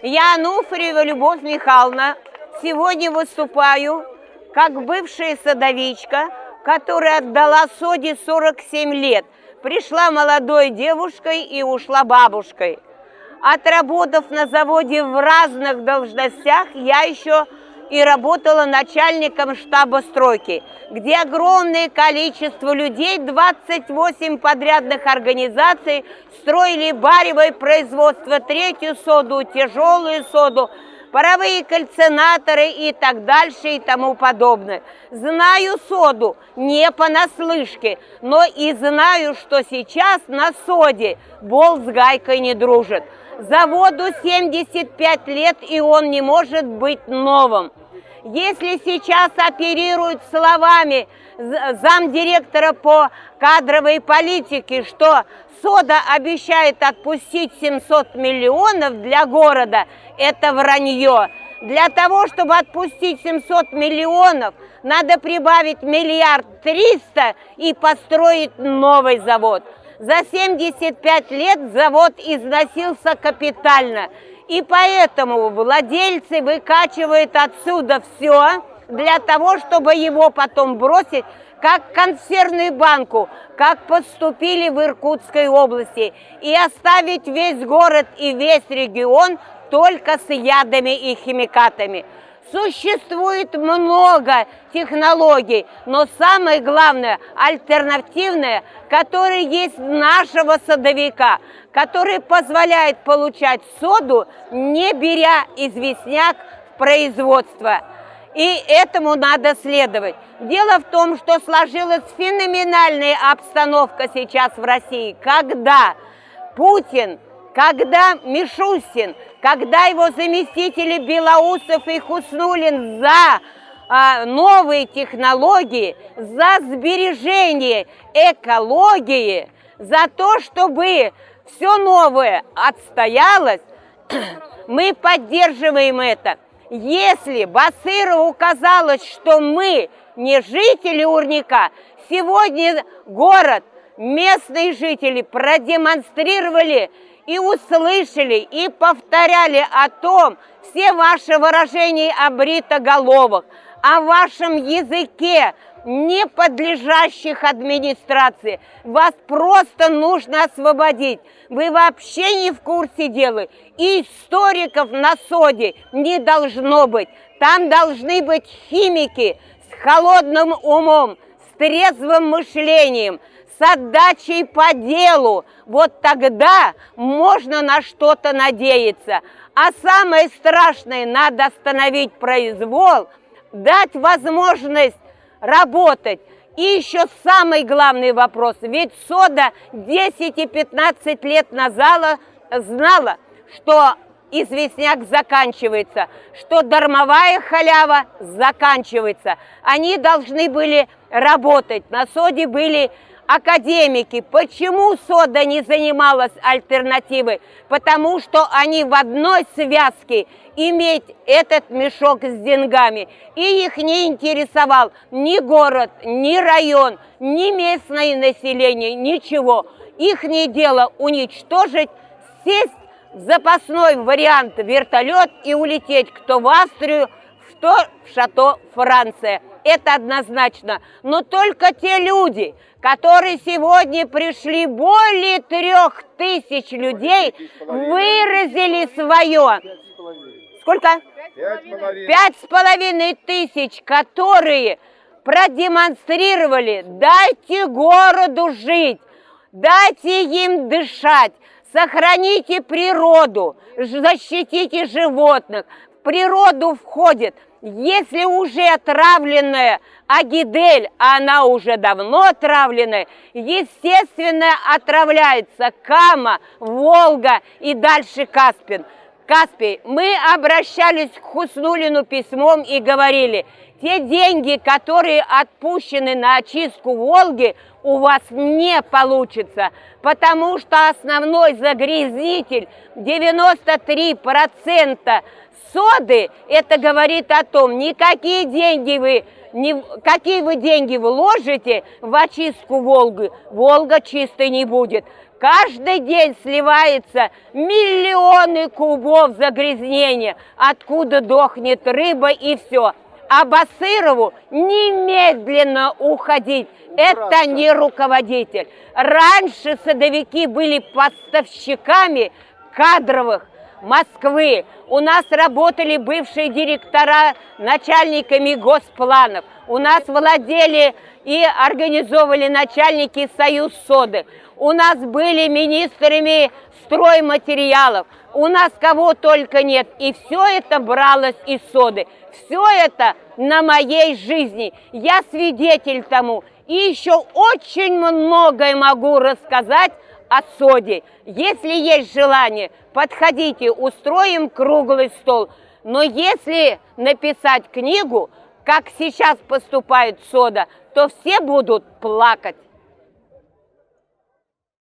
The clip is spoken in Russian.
Я Ануфриева Любовь Михайловна. Сегодня выступаю как бывшая садовичка, которая отдала соде 47 лет. Пришла молодой девушкой и ушла бабушкой. Отработав на заводе в разных должностях, я еще и работала начальником штаба стройки, где огромное количество людей, 28 подрядных организаций строили баревое производство, третью соду, тяжелую соду, паровые кальцинаторы и так дальше и тому подобное. Знаю соду не понаслышке, но и знаю, что сейчас на соде болт с гайкой не дружит. Заводу 75 лет, и он не может быть новым. Если сейчас оперируют словами замдиректора по кадровой политике, что сода обещает отпустить 700 миллионов для города, это вранье. Для того, чтобы отпустить 700 миллионов, надо прибавить 1 300 000 000 и построить новый завод. За 75 лет завод износился капитально. И поэтому владельцы выкачивают отсюда все для того, чтобы его потом бросить, как консервную банку, как поступили в Иркутской области, и оставить весь город и весь регион только с ядами и химикатами. Существует много технологий, но самое главное, альтернативное, которое есть нашего садовика, который позволяет получать соду, не беря известняк в производство. И этому надо следовать. Дело в том, что сложилась феноменальная обстановка сейчас в России, когда Путин, когда Мишустин, когда его заместители Белоусов и Хуснуллин за новые технологии, за сбережение экологии, за то, чтобы все новое отстоялось, мы поддерживаем это. Если Басырову казалось, что мы не жители Урника, сегодня город, местные жители продемонстрировали и услышали, и повторяли о том, все ваши выражения о бритоголовых, о вашем языке, не подлежащих администрации. Вас просто нужно освободить. Вы вообще не в курсе дела. И историков на соде не должно быть. Там должны быть химики с холодным умом, с трезвым мышлением, с отдачей по делу. Вот тогда можно на что-то надеяться. А самое страшное, надо остановить произвол, дать возможность работать. И еще самый главный вопрос. Ведь сода 10 и 15 лет назад знала, что известняк заканчивается, что дармовая халява заканчивается. Они должны были работать. На соде были академики. Почему сода не занималась альтернативой? Потому что они в одной связке иметь этот мешок с деньгами. И их не интересовал ни город, ни район, ни местное население, ничего. Ихнее дело уничтожить, сесть в запасной вариант вертолет и улететь кто в Австрию, кто в Шато, Франция. Это однозначно. Но только те люди, которые сегодня пришли, более 3000 людей, выразили свое. Сколько? 5500, которые продемонстрировали: дайте городу жить, дайте им дышать, сохраните природу, защитите животных. В природу входит, если уже отравленная агидель, а она уже давно отравленная, естественно, отравляется Кама, Волга и дальше Каспий. Мы обращались к Хуснуллину письмом и говорили: те деньги, которые отпущены на очистку Волги, у вас не получится, потому что основной загрязнитель 93% соды, это говорит о том, какие вы деньги вложите в очистку Волги, Волга чистой не будет. Каждый день сливается миллионы кубов загрязнения, откуда дохнет рыба и все. А Басырову немедленно уходить. Это не руководитель. Раньше садовики были поставщиками кадровых Москвы. У нас работали бывшие директора начальниками госпланов. У нас владели и организовывали начальники Союз соды. У нас были министрами стройматериалов. У нас кого только нет. И все это бралось из соды. Все это на моей жизни. Я свидетель тому. И еще очень многое могу рассказать о соде. Если есть желание, подходите, устроим круглый стол. Но если написать книгу, как сейчас поступает сода, то все будут плакать.